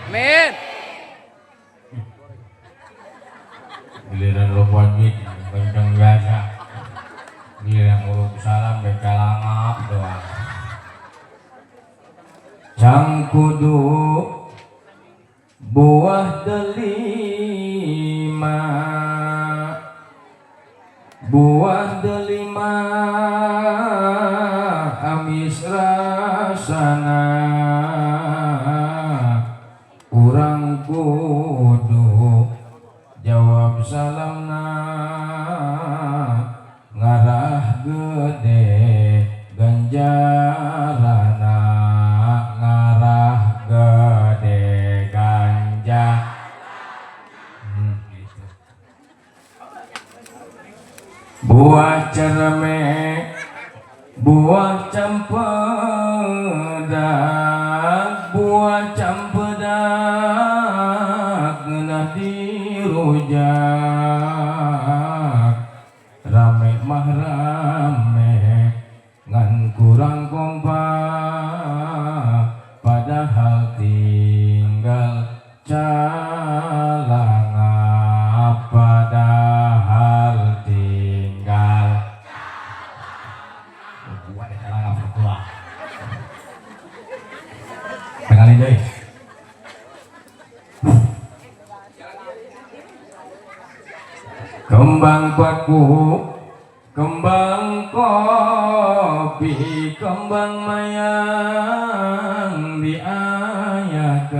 Amin. Giliran lompat mit kenceng biasa. Giliran urut salam baca langap doang. Cangkudu buah delima, buah delima amis rasana, urang kudu jawab salamna ngarah gede ganjarana, ngarah gede ganja. Gitu. Buah cerme, buah cempedak, buah cempedak kena dirujak, rame mah rame ngan kurang kompak, padahal tinggal calangap, padahal tinggal buat calangap tua. Pengalih deh. Kembang paku, kembang kopi, kembang mayang diayakan,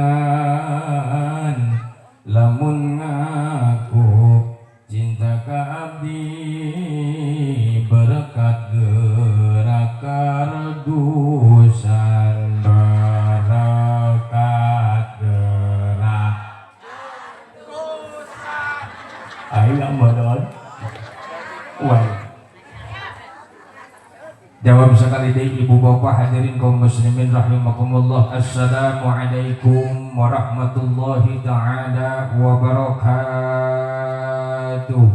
lamun ngaku cinta ka abdi berkat gerak kardusan, berkat gerak ayo modal. Wah. Jawab sekali deh ibu bapak hadirin kaum muslimin rahimakumullah. Assalamualaikum warahmatullahi ta'ala wabarakatuh.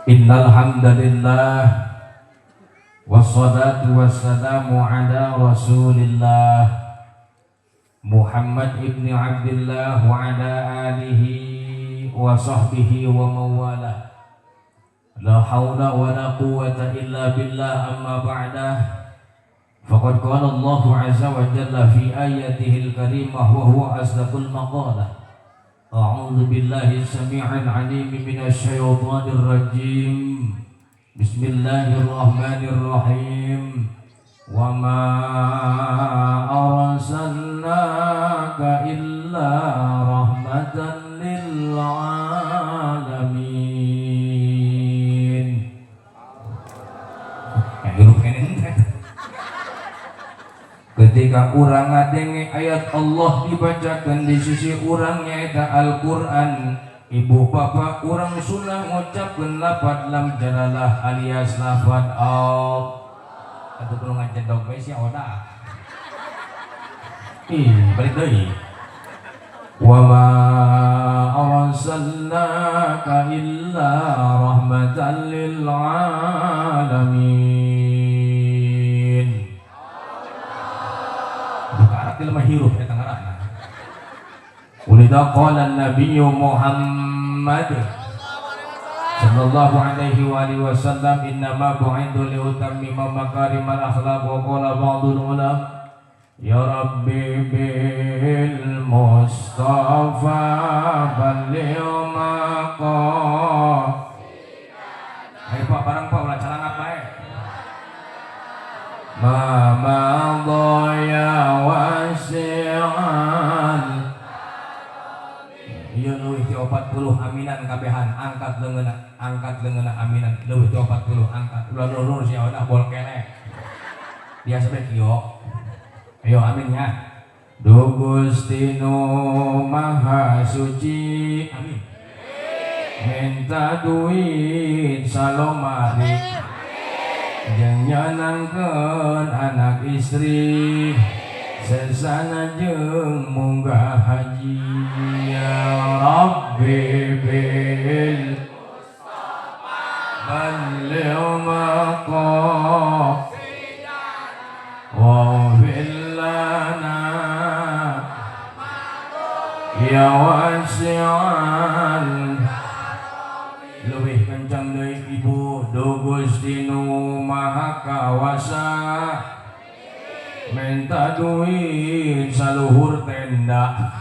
Innal hamdalillah wassalatu wassalamu ala rasulillah Muhammad ibn Abdullah wa ala alihi wa sahbihi wa mawalah. La hawla wa la quwwata illa billah, amma ba'dah. Faqad qala Allah azza wa jalla fi ayatihi al-karimah wa huwa asdaqul maqalah. A'udzu billahi samii'il 'aliim minasy syaithaanir rajiim. Bismillahirrahmanirrahim. Wa ma arsalnaka illa rahmatan lil alamin. Ketika urang ngadenge ayat Allah dibacakan di sisi urang nyaeta Al-Qur'an, ibu bapak urang sunnah ngucapkeun lafaz lam jalalah alias lafaz Allah. Atau perlu ngajendong bae sia oda. Balik deui. Wa ma arsalnaka illa rahmatan lil alamin. Buka Arab di lemah hirup eta ngaranna. Ulida qala an-nabiyyu Muhammad sallallahu alaihi wa alihi wasallam, innama bu'ithu li utammima makarimal akhlaq. Wa qala ba'dul ulama ya rabbi bil mustafa balligh maqam. Ayo pak barang pak ulah calangat bae. Ma madaya wasi'an. Ieu leuwih ti 40 aminan kabehan, angkat leungeunna aminan leuwih ti 40 angkat. Ulah lurur sia udah bol kelek. Biasa bae kieu. Ayo amin ya. Du Gusti Nu Maha Suci. Amin. Minta duit salomari. Jeung nyanangkeun anak istri. Sesana jeung munggah haji. Ya Rabbi bil Mustafa balligh maqam ya wasi'an leuwih kencang deui ibu duh Gusti nu maha kawasa minta duit saluhur tenda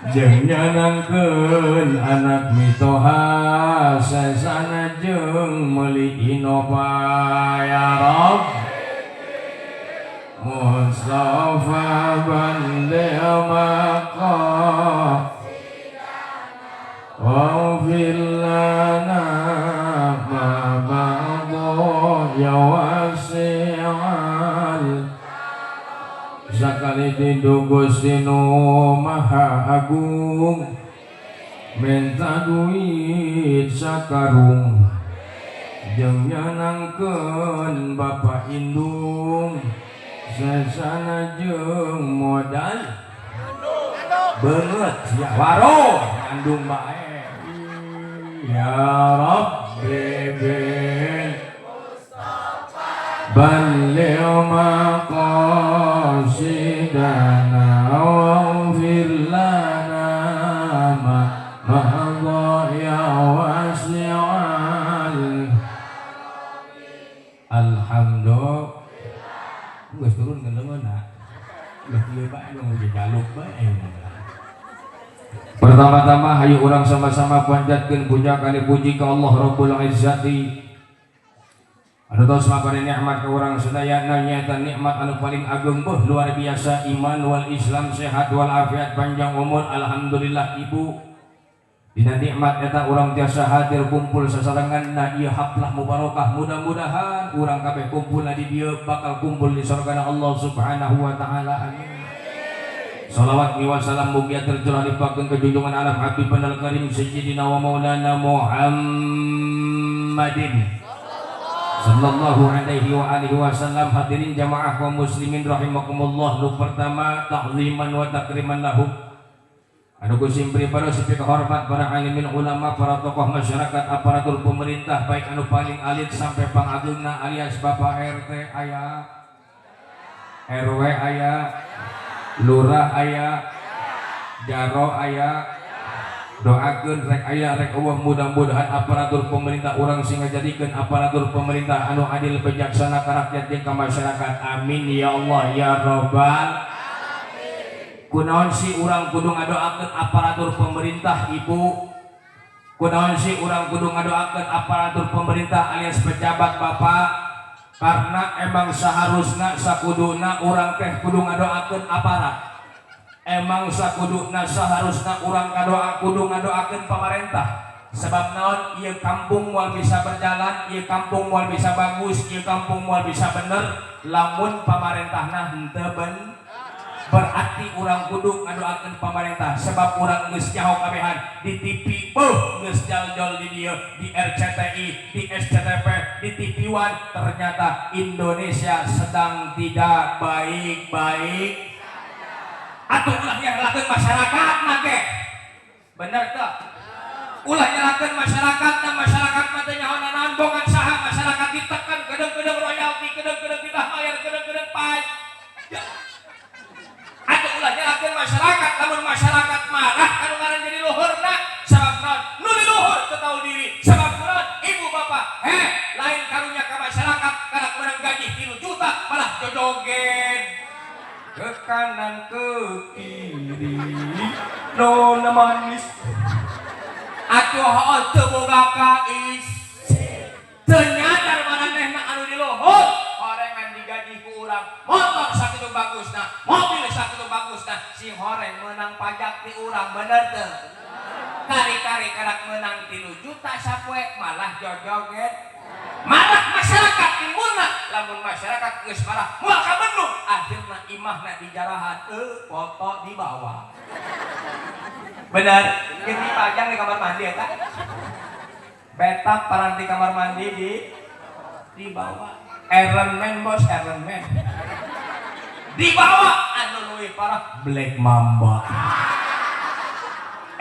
jeung nyanangkeun anak mitoha sasana jeung meuli Innova ya Rabb Mustafa bandel maka waghfir lana ma ba'da ya wasi'al sakali dindu Gusti nu maha agung minta duit sakarung jeung nyanangkeun Bapak Indung sasana jeung modal beungeut ya waro ngandung bae ya Rabbi bil balligh maqasidana waghfir lana ma madha ya wasi'al alhamdulillah geus turun ngeungeuna geus ieu bae nu dijaluk bae. Pertama-tama hayu urang sama-sama panjatkeun puja kali puji ka Allah Rabbul Izzati anu tos mabari nikmat ka urang sadayana nyaeta nikmat anu paling agung beuh luar biasa iman wal Islam sehat wal afiat panjang umur alhamdulillah ibu dina nikmat eta urang tiasa hadir kumpul sasarenganna ieu haflah mubarakah mudah-mudahan urang kabeh kumpul di dieu bakal kumpul di surgana Allah Subhanahu wa taala amin. Salawat wa salam mugia tercurah limpahkeun ka junjungan alam Habib Al Karim Sayyidina wa Maulana Muhammadin sallallahu alaihi wa alihi wasallam. Hadirin jamaah kaum muslimin rahimakumullah, nu pertama ta'ziman wa takriman lahu anu kusim pribadi sepi hormat para alimin ulama, para tokoh masyarakat, aparatur pemerintah baik anu paling alit sampai pangageungna alias Bapak RT aya, RW aya, lurah aya, jaro aya, doakeun rek aya rek eueuh mudah-mudahan aparatur pemerintah urang sing ngajadikeun aparatur pemerintah anu adil bijaksana ka rakyat jeung ka masyarakat. Amin ya Allah ya Rabbal alamin. Kunaon si urang kudu ngadoakeun aparatur pemerintah ibu? Kunaon si urang kudu ngadoakeun aparatur pemerintah alias pejabat Bapak? Karena emang seharusnya sakuduna urang teh kudu ngadoakeun aparat. Emang sakuduna seharusnya urang kudu ngadoakeun pemerintah. Sebab naon ieu kampung moal bisa berjalan, ieu kampung moal bisa bagus, ieu kampung moal bisa bener lamun pamarentahna henteu berarti urang kudu ngadoakeun pemerintah. Sebab urang geus nyaho kabehan di TV geus jaljol di dieu, di RCTI, di SCTV, di TV One, ternyata Indonesia sedang tidak baik-baik. Atuh ulah nyalakeun masyarakat nake. Bener teu? Ulah nyalakeun masyarakat mah teh nyaho naon bongan saha masyarakat ditekan kedeung-kedeung royalti, kedeung-kedeung ditah bayar, kedeung-kedeung pajak. Atuh ulah nyalakeun masyarakat, lamun masyarakat marah anu ngaran jadi luhurna sabab naon? Nu di luhur teu tahu diri. Sabab naon? Ibu bapak, lain karunya ka masyarakat kana menang gaji 3 juta malah jojogen ke kanan ke kiri nona manis atuh teu boga kais teu nyadar manehna anu di luhur horengan digaji ku urang motor sakitu bagusna mobil sakitu bagusna si horeng menang pajak di urang bener teu kari-kari karak menang 3 juta sapoe malah jojoget marah masyarakat timbulna lamun masyarakat geus marah moal kabendung akhirna imahna dijarahan foto di bawah bener yang dipajang di kamar mandi eta betap paranti kamar mandi di bawah Iron Man bos Iron Man di bawah anu leuwih parah Black Mamba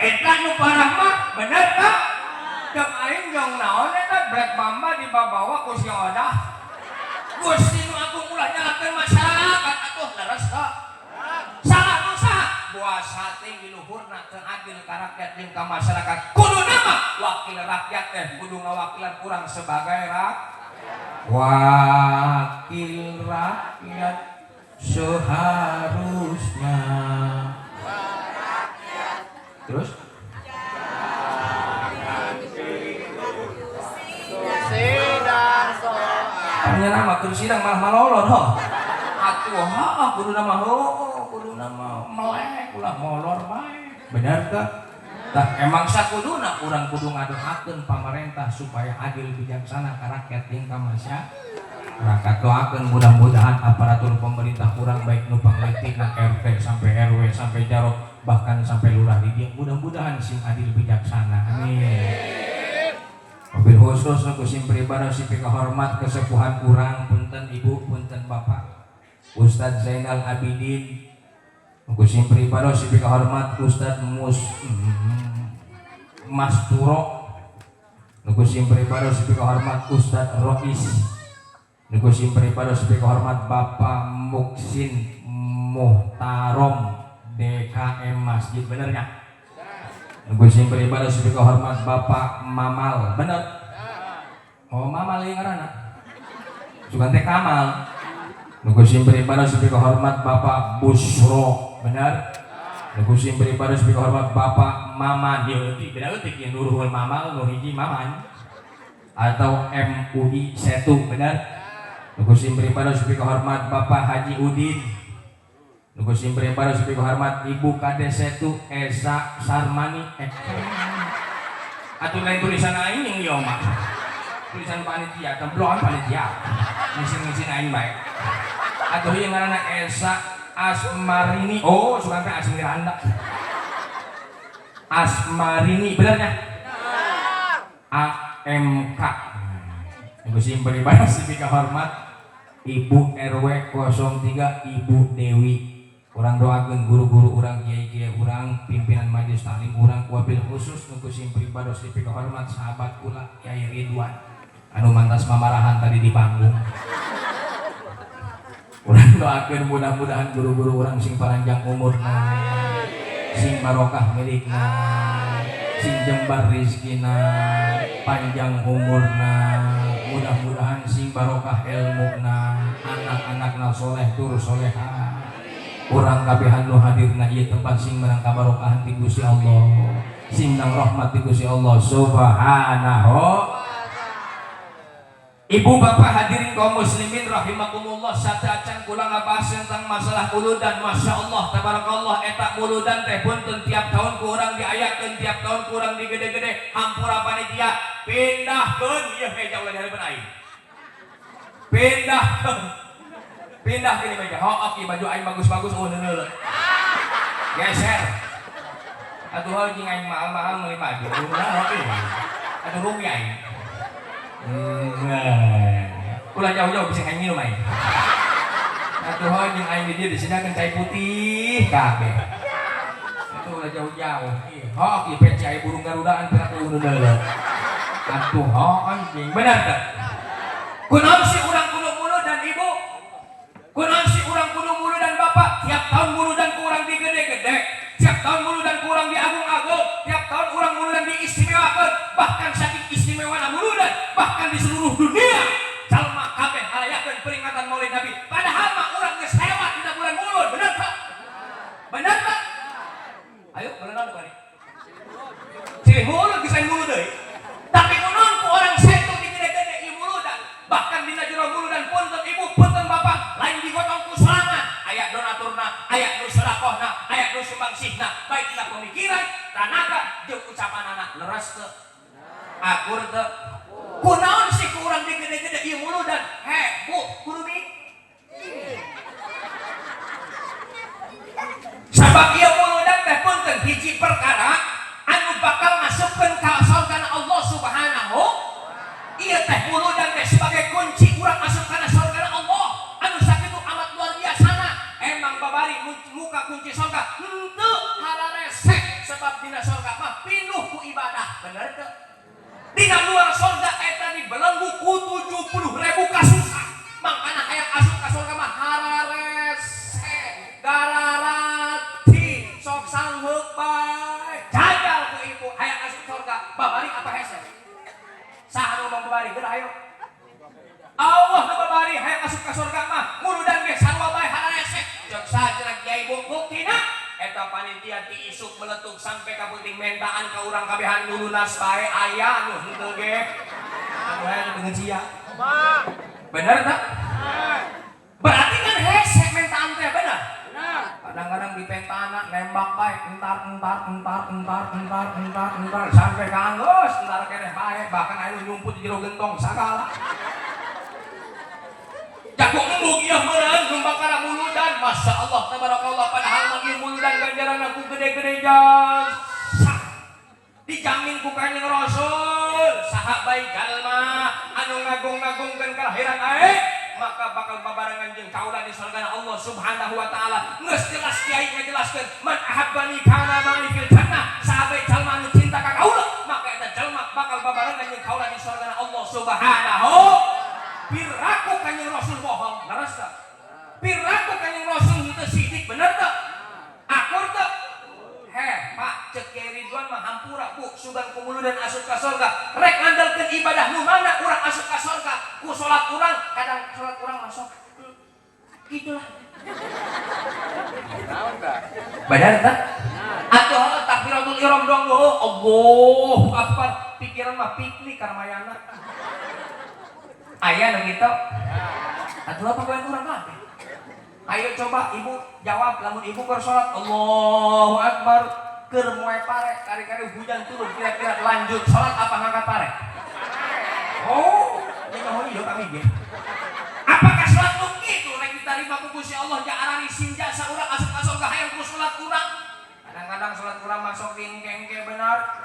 eta nu parah mah bener tah jeung aing jeung naon eta Black Mamba dibawa ku si Odah Gusti nu agung ulah nyalakeun masyarakat atuh leres tah kuasa tinggi luhurna teu adil ka rakyat jeung ka masyarakat kudu nama wakil rakyat teh kudu ngawakilan urang sebagai wakil rakyat seharusnya terus hanya nama kudu sidang malah malolor ho atuh kudu nama kudu nama melek ulah molor bae bener teh tah emang sakuduna urang kudu ngadoakeun pamarentah supaya adil bijaksana ka rakyat jeung ka masyarakat doakeun mudah-mudahan aparatur pemerintah urang baik nu pangleutik RT sampai RW sampai jarot bahkan sampai lurah di dieu mudah-mudahan sing adil bijaksana amin. Mobil khusus nu kusim pribadi sipi kahormat kesepuhan urang punten ibu punten bapak Ustadz Zainal Abidin kusim pribadi sipi kahormat Ustadz Mas Turo kusim pribadi sipi kahormat Ustadz Rois kusim pribadi sipi kahormat Bapak Muksin Muhtarom DKM Masjid benernya kusim pribadi sipi kahormat Bapak Mamal bener oh Mamal yang ngaranna sugan teh Kamal kusim pribadi sipi kahormat Bapak Busro bener kusim pribadi sipi kahormat Bapak Maman ieu beda leutik yang nuruhun Mamal nu hiji Maman atau MUI Setu bener kusim pribadi sipi kahormat Bapak Haji Udin kusim pribadi sipi kahormat Ibu Kades Setu Esa Sarmani atuh lain tulisan aing yang ieu mah tulisan panitia kebloan panitia ngisi-ngisi aing bae atuh ieu ngaranna Esa Asmarini oh sugan teh Asmiranda Asmarini benernya AMK kusim pribadi sipi kahormat Ibu RW 03 Ibu Dewi urang doakeun guru-guru urang kiai-kiai urang pimpinan majelis taklim urang wabil khusus nu kusim pribadi sipi kahormat sahabat kula Kyai Ridwan anu mantas mamarahan tadi di panggung urang doakeun mudah-mudahan guru-guru urang sing panjang umurna sing barokah milikna sing jembar rizkina panjang umurna mudah-mudahan sing barokah ilmuna anak-anakna soleh tur solehah urang kabehan nu hadirna ieu tempat sing menang kabarokahan ti Gusti Allah sing nang rahmat ti Gusti Allah subhanahu Ibu bapak hadirin kaum muslimin rahimakumullah sadaacan kula ngabahas tentang masalah muludan masya Allah tabarakallah eta muludan teh punten tiap tahun ku urang diayakeun tiap tahun ku urang digede-gede hampura panitia pindahkeun ieu meja ulah dihareupeun aing pindah ke meja hook baju aing bagus-bagus neuleul geser atuh jeung aing mahal-mahal meuli baju atuh rugi aing ulah jauh-jauh bisa aing minum aing atuh jeung aing di dieu disediakeun cai putih kabeh atuh ulah jauh-jauh hook ieu peci aya burung garudaan teh atuh neuleul atuh anjing bener teh kunaon si urang kudu mulu dan ibu kunaon si urang kudu mulu dan bapak tiap tahun mulu dan kurang digede-gede tiap tahun mulu dan kurang diagung-agung tiap tahun urang mulu dan diistimewakeun bahkan saking istimewana mulu dan bahkan di seluruh dunia jalma kabeh ngarayakeun peringatan Maulid Nabi padahal mah urang geus lewat dina bulan Mulud bener tak bener tak ayo beneran bari ciri hulu geus aya mulu deui tapi kunaon ku orang setu digede-gede ieu muludan bahkan dina jero muludan punten ibu punten bapak lain digotong ku sorangan aya donaturna aya nu sedekahna aya nu sumbangsihna baik dina pemikiran tenaga jeung ucapanana leres teu akur teu kunaon sih ku urang digede-gede ieu muludan bu kudu sabab ieu muludan teh punten hiji perkara anu bakal masukkeun ka surgana Allah Subhanahu ieu teh muludan teh sebagai kunci urang masuk kana surgana Allah anu sakitu amat luar biasana emang babari muka kunci surga henteu hararesek sebab dina surga mah pinuh ku ibadah bener teu dina luar surga eta dibelenggu ku 70.000 kasusah mangkana hayang asup ka surga mah hararesek gararati sok sangeuk bae. Jajal ku ibu hayang asup surga. Babari apa hese? Saha nu babari geura hayo. Allah nu babari hayang asup ka surga mah muludan ge sarua bae harese. Jeung sajeuna kiai buktina eta panitia ti isuk meletuk sampai ka penting mentaan ka urang kabehan nu lunas bae aya nu henteu ge. Anu aya nu cia. Bener tak? Berarti kan hese mentaan teh bener. Kadang-kadang di pentana nembak bae entar sampai kanggus entar keneh bae bahkan aya nu nyumput di jero gentong sagala. Jago embuk ieu meureun nu bakal muludan masyaallah tabarakallah padahal mah ieu muludan ganjaranna ku gede-gede jasa. Dijamin ku Kanjeng Rasul saha bae jalma anu ngagung-ngagungkeun kalahiran ae maka bakal babarengan jeung kaula di surgana Allah Subhanahu wa taala. Geus jelas kiai ngajelaskeun man ahabbani kana ma'i fil jannah sahabat jalma anu cinta ka kaula maka eta jalma bakal babarengan jeung kaula di surgana Allah Subhanahu. Piraku Kanjeng Rasul bohong leres teh. Piraku Kanjeng Rasul henteu sidik bener teh. Akur teh. Pak cek Kiai Ridwan mah hampura bu sugan kumuludan asup ka surga. Rek ngandalkeun ibadah nu mana urang asup ka surga. Ku salat urang kadang salat urang masuk. Gitulah. Naon tah? Bener tah? Atuh takbiratul ihram doang doh. Allahu akbar. Pikiran mah piknik karmayana. Aya nu kitu. Atuh apa poin urang kabeh? Ayo coba ibu jawab lamun ibu keur salat Allahu akbar keur moe pare kari-kari hujan turun kira-kira lanjut salat apa ngangkat pare? Oh, jangan ieu kami ge. Apakah salat nu kitu rek ditarima ku Gusti Allah jaarani sim jasa urang asup ka surga hayang ku salat urang? Kadang-kadang salat urang masuk ringkeng benar.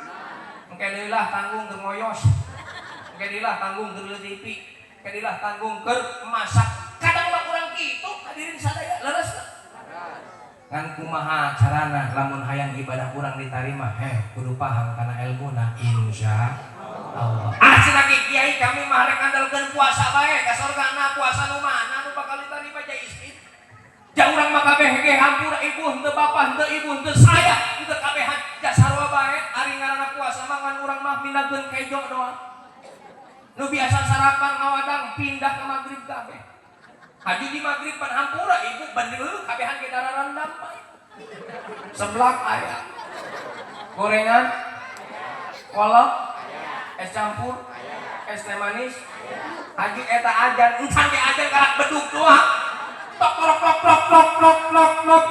Engke deui lah tanggung keur ngoyos. Engke deui lah tanggung keur leuwih TV. Engke deui lah tanggung keur masak. Kadang mah kurang kitu hadirin sadaya leres kan kumaha carana lamun hayang ibadah kurang ditarima kudu paham kana ilmuna insyaallah. Cenah kiai kami mah rek andalkeun puasa bae ka surgana puasa nu mana nu bakal ditarima ja ismin. Ja urang mah kabeh ge hampura ibu henteu bapa henteu ibu henteu saya henteu kabehan ja sarua bae ari ngaranna puasa mah ngan urang mah mindakeun kejo doang. Nu biasa sarapan ngawadang pindah ke magrib kabeh. Haji di magrib pan hampura ibu bener kabehan ge dararan damai. Seblak aya. Gorengan, kolak, es campur, es teh manis. Haji eta ajan, encan ge ajan karak bedug doang. Tok tok tok tok tok tok tok tok.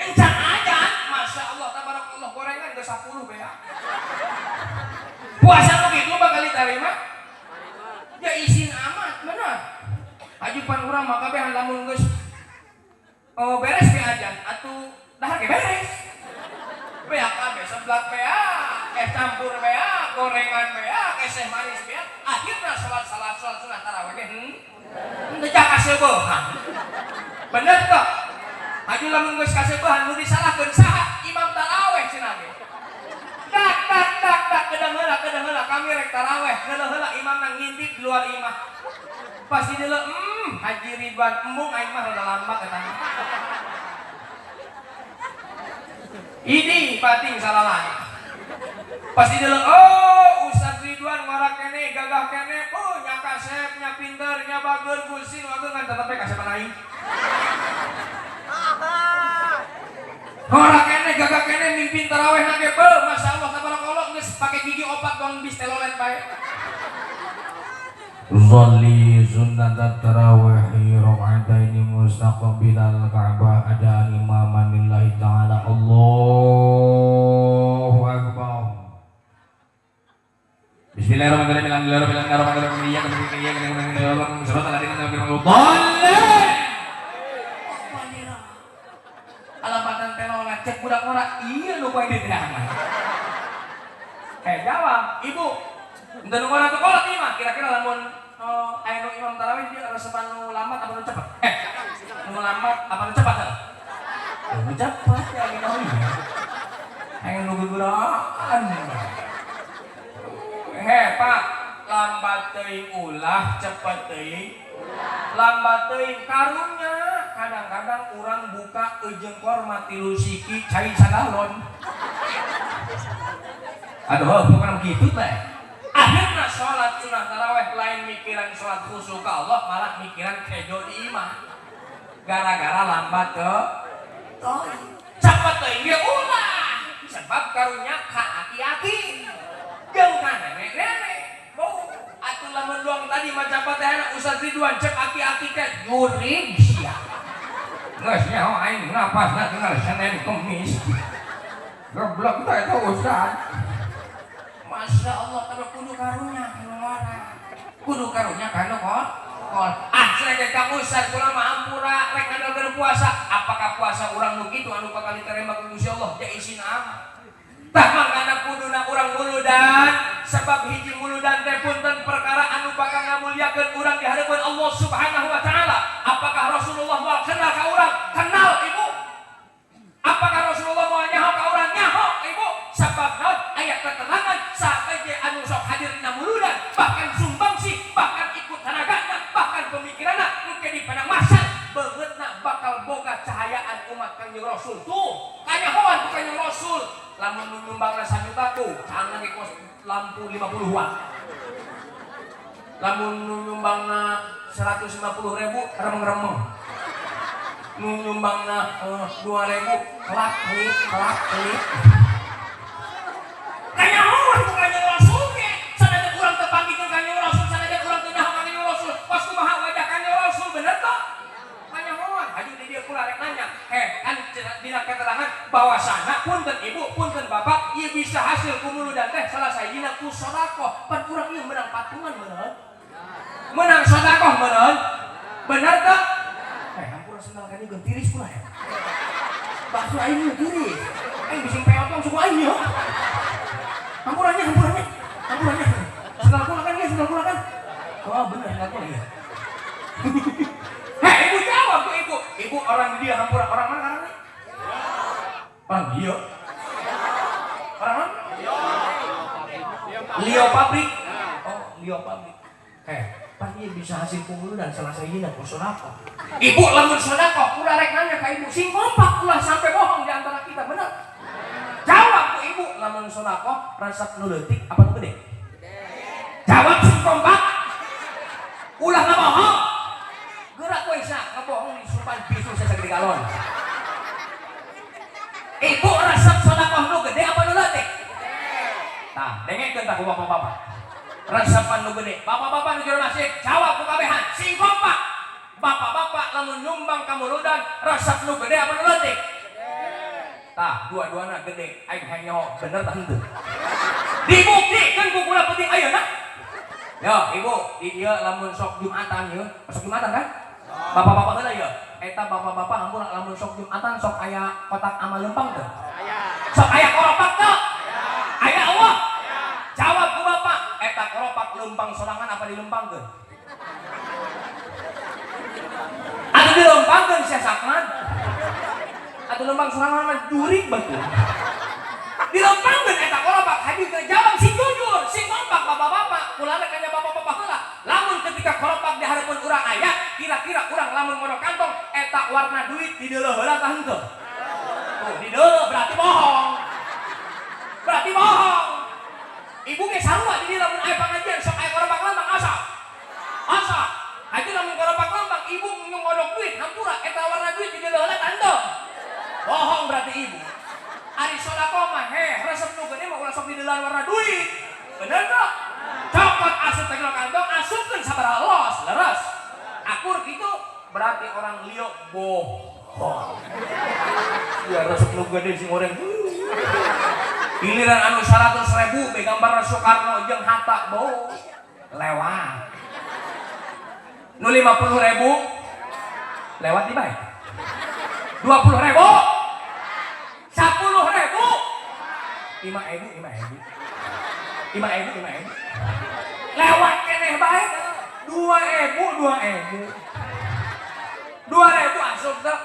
Encan ajan, masyaallah tabarakallah gorengan ge 10 bea. Puasa nu kitu bakal ditarima? Ya izin amat bener. Haji pan urang mah kabehan lamun geus beres ge ajan atuh dahar ge beres. Bea kabeh seblak bea, es campur bea, gorengan bea, es teh manis bea. Akhirna salat sunah tarawih ge henteu jak kaseubehan. Bener teh? Haji lamun geus kaseubehan nu disalahkeun saha? Imam tarawih cenah ge. Tak kedeng heula kami rek taraweh heula imam nang ngintip di luar imah pas di deuleu Haji Ridwan embung aing mah rada lambat eta ini pating salalah pas di deuleu oh Ustaz Ridwan ngora kene gagah kene nya kasep nya pinter nya bageun kusin wageun ngan tetep kasepan aing ngora kene gagah kene mimpin taraweh na ge beuh masyaallah tabarakallah geus pake gigi opat doang bis telolet bae. Zalli sunnatat tarawihi rak'ataini mustaqbilal Ka'bah ada imaman lillahi ta'ala Allahu akbar. Bismillahirrahmanirrahim. Alabatan telolet cek budak ora ieu nu poe ditanya. Jawab, ibu. Henteu nu ngora teu kolot ieu mah kira-kira lamun aya nu imam tarawih dia resepan nu lambat apa nu cepet? Nu lambat apa nu cepet? Nu cepet ya gini. Aya nu guguraan. Pak, lambat teuing ulah cepet teuing. Lambat teuing karunya kadang-kadang orang buka jengkor mati lusiki cai sagalon. Aduh, bukan begitu teh. Akhirnya sholat sunah taraweh lain mikiran sholat khusyuk ke Allah, malah mikiran kejo di imah. Gara-gara lambat ke cepet teh ulah. Sebab karunya ka hati-hati. Jeung ka nenek-nenek. Bau atuh lamun doang tadi maca Fatihah Ustaz Ridwan cek hati-hati teh jurig sia. Geus nyaho aing napasna tinggal Senin Kemis. Goblok teh eta Ustaz. Masya Allah, tapi kudu karunya kudu karunya kana kok saya kang Ustaz kula mah ampura rek ada berpuasa. Apakah puasa urang nu kitu anu bakal diterima ku Gusti Allah? Ya isina ama tah mangkana kuduna urang muludan, sebab hiji muludan teh punten perkara anu bakal ngamulyakeun urang di hadapan Allah Subhanahu wa taala. Apakah Rasulullah moal kenal ka urang? Kenal ibu. Apakah Rasulullah moal nyaho ka urang? Nyaho ibu. Sebab naon aya keterangan sahaja anu sok hadir dina muludan, bahkan sumbangsi, bahkan ikut tanagana, bahkan pemikiranna mungkin di padang mahsyar beungeutna bakal boga cahayaan umat Kanjeng Rasul. Tuh, kanyahoan ku Kanjeng Rasul. Lamun nyumbangna 1 juta tuh, canang ge kos lampu 50 watt. Lamun nyumbangna 150.000 remeng-remeng. Nyumbangna 2.000 kelak-kelip. Kanyahoan ku Kanjeng Rasul ge. Sanajan urang teu panggihkeun Kanjeng Rasul, sanajan urang teu nyaho Kanjeng Rasul, pas kumaha wajah Kanjeng Rasul bener teh? Kanyahoan. Aju di dieu kula rek nanya, kan dina keterangan bahwasana punten ibu, punten bapak, ieu bisa hasil kumuludan teh salah sajina ku sedekah. Pan urang ieu menang patungan meureun. Menang sedekah meureun. Bener teh? Hampura sendal kani geun tiris kula ya. Bakso aing nu tiris. Aing bising peotong suku aing yo. Hampurannya. Sendal kula kan. Oh bener sendal kula ya. Hei ibu jawab tuh ibu. Ibu orang dia hampura orang mana orangnya? Orang dia. Orang mana? Lio pabrik. Oh Lio pabrik. Pan dia bisa hasil kumulu dan selesai ini dan sedekah. Ibu lamun sedekah, udah rek nanya ka ibu, sing kompak ulah sampai bohong di antara kita, bener? Jawab ku ibu, lamun sedekah resep nu leutik apa nu gede? Jawab sing kompak. Ulah ngabohong. Gerak we sa ngabohong di supan bisu sagede galon. Ibu resep sedekah nu gede apa nu leutik? Tah, dengekeun tah ku bapak-bapak. Resepan nu gede. Bapak-bapak nu jero masjid, jawab ku kabehan. Sing kompak. Bapak-bapak lamun nyumbang ka muludan, resep nu gede apa nu leutik? Tah, dua-duana gede. Aing hanyo bener tah henteu. Dibuktikan ku kula penting ayeuna. Yo, ibu, di dieu lamun sok Jumatan ieu, sok Jumatan kan? Bapak-bapak heula ieu. Eta bapak-bapak hampura lamun sok Jumatan sok aya kotak amal lempang teu? Aya. Sok aya koropak teu? Aya Allah. Jawab ku bapak, eta koropak lempang sorangan apa dilempangkeun? Atuh dilempangkeun sia sakman. Atuh lempang sorangan mah jurig betul. Dilempangkeun eta koropak, hadir teh jawab sing jujur, sing kompak bapak-bapak. Kula rek nya bapak-bapak heula. Lamun ketika koropak di harapan urang aya, kira-kira urang lamun modal kantong eta warna duit di deuleuh heula tah henteu? Tuh, di deuleuh berarti bohong. Berarti bohong. Ibu ge sarua di lamun aya pangajian sok aya koropak lambang asa. Asa. Haji lamun koropak lambang ibu ngodok duit hampura eta warna duit di deuleuh heula tah henteu? Bohong berarti ibu. Ari sedekah mah resep nu gede mah ulah sok di deuleuh warna duit. Bener teu? Copot asup teh kantong, asupkeun sabaraha los, leres. Akur kitu berarti orang lieu bohong. Ya resep nu gede sing oreng. Giliran anu 100.000 be gambar Soekarno jeung Hatta bau lewat. Nu 50.000 lewat di bae. 20.000 10.000 5.000 lewat keneh bae 2.000 asup teh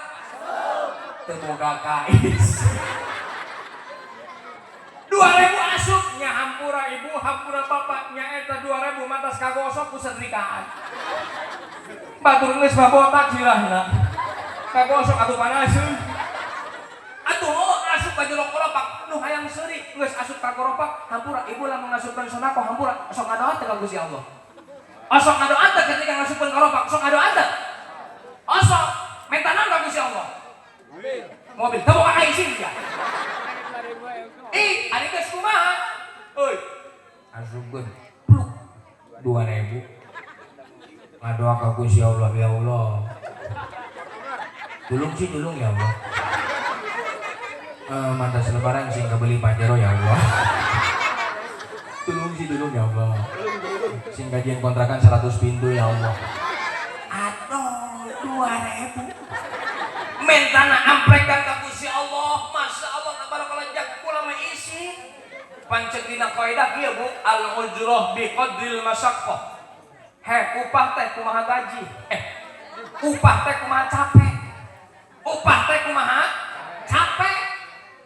teu boga kais 2.000 asupnya hampura ibu, hampura bapaknya eta 2.000 mantas kagosok ku setrikaan. Batur geus babotak silahna. kagosok atuh panaseun. Atuh asup ka jero koropak nu hayang seuri geus asup ka koropak hampura ibu lamun ngasupkeun sunako hampura sok ngadoa teh ka Gusti Allah. Osok ngadoa teh ketika ngasupkeun koropak sok ngadoa teh. Osok minta naon ka Gusti Allah. Mobil teu boga isin ya. Ari geus kumaha? Euy. Asupkeun pluk 2000. Ngadoa ka Gusti Allah ya Allah. Dulung sih dulung ya Allah. Mantas lebaran sing kebeli Pajero ya Allah. Dulung sih dulung ya Allah. Sing gajian kontrakan 100 pintu ya Allah. Aduh 2000. Mentana amplekan ka Gusti Allah. Masya Allah tabarakallah jak kula mah isi. Pancet dina kaidah kieu Bu, al-ujrah bi qadril masyaqqah. Upah teh kumaha gaji. Upah teh kumaha capek. Upah teh kumaha capek.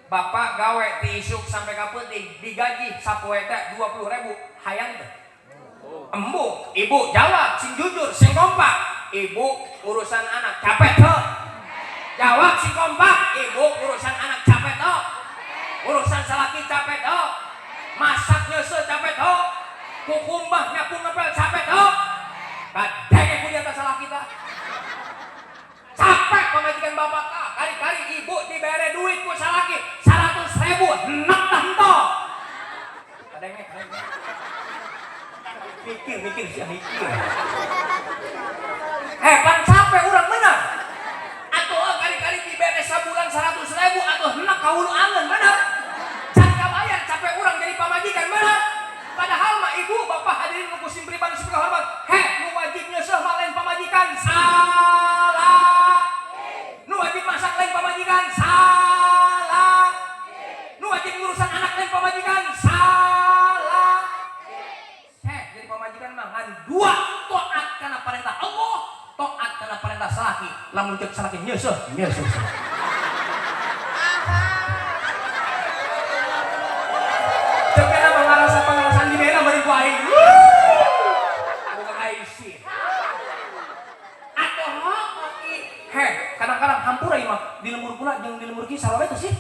Bapak gawe ti isuk sampai ka peuting digaji sapoe teh 20.000 hayang teh. Embuk, ibu jawab sing jujur, sing kompak. Ibu urusan anak capek teh. Jawab sing kompak, ibu urusan anak capek teh. Urusan salaki capek teh. Masak nyeuseul capek teh. Kukumbah nyapu ngepel capek teh. Kadenge punya teh salaki teh. Capek pamajikan bapak teh. Kali-kali ibu dibere duit ku salaki 100.000 enak tah henteu. Kadenge mikir sih mikir. Pan capek urang bener. Atuh kali-kali dibere sabulan 100.000 atuh hendak kaulu angeun bener. Can kabayar capek urang jadi pamajikan bener. Padahal mah ibu bapak hadirin nu kusim pribadi sepenuh hormat. Nu wajib nyeuseul mah lain pamajikan salah. Nu wajib masak lain pamajikan salah. Nu wajib ngurusan anak lain pamajikan salah. Jadi pamajikan mah ngan dua taat kana perintah Allah, taat kana perintah salaki. Lamun ceuk salaki nyeuseul. Ceuk kana pangarasan di bena bari ku aing. Boga aing sih. Atuh kadang-kadang hampura ieu mah di lembur pula jeung di lembur kieu sarua teh sih.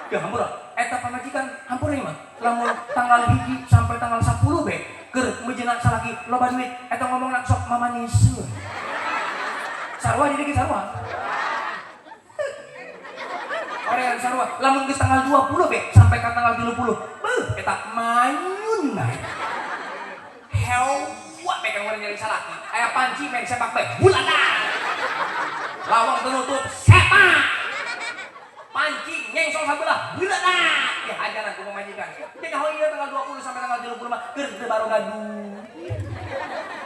Ya hampura. Eta pamajikan hampura ieu mah lamun tanggal 1 sampai tanggal 10 be keur mejeuna salaki loba duit eta ngomongna sok mamaniseuh. Sarua di dieu sarua. Orean sarua lamun geus tanggal 20 be sampai ka tanggal 30. Eta manyun bae. Hewa be kang urang nyari salaki. Aya panci main sepak bae. Bulanan. Lawang penutup sepak. Panci nyengsol sabelah. Bulanan. Ya ajaran ku pamajikan. Jadi hal ieu tanggal 20 sampai tanggal 30 mah keur teu baru gaduh.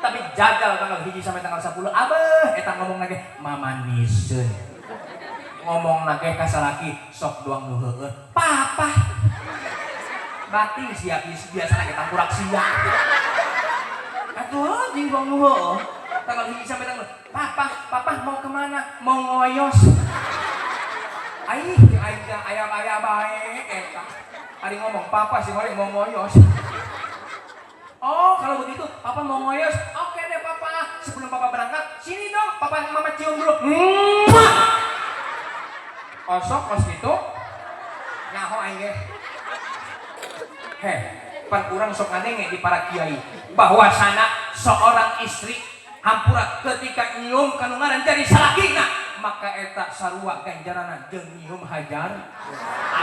Tapi jagal tanggal 1 sampai tanggal 10 abeuh eta ngomong lagi mamaniseuh. Ngomong lagi ka salaki sok doang nu heueuh. Papa. Bating siap biasa lagi tangkurak siap. Aduh jeung doang nu heueuh. Tanggal 1 sampai tanggal Papa mau kemana? Mau ngoyos. Aing aya bae eta. Ari ngomong papa sih mau ngoyos. Oh, kalau begitu papa mau ngoyos. Oke deh papa. Sebelum papa berangkat, sini dong papa mama cium dulu. Osok kos gitu. Nyaho aing ge. Pan urang sok ngadenge di para kiai bahwasana seorang istri hampura ketika nyium kanungaran jadi salakina maka eta sarua ganjarana jeung nyium hajar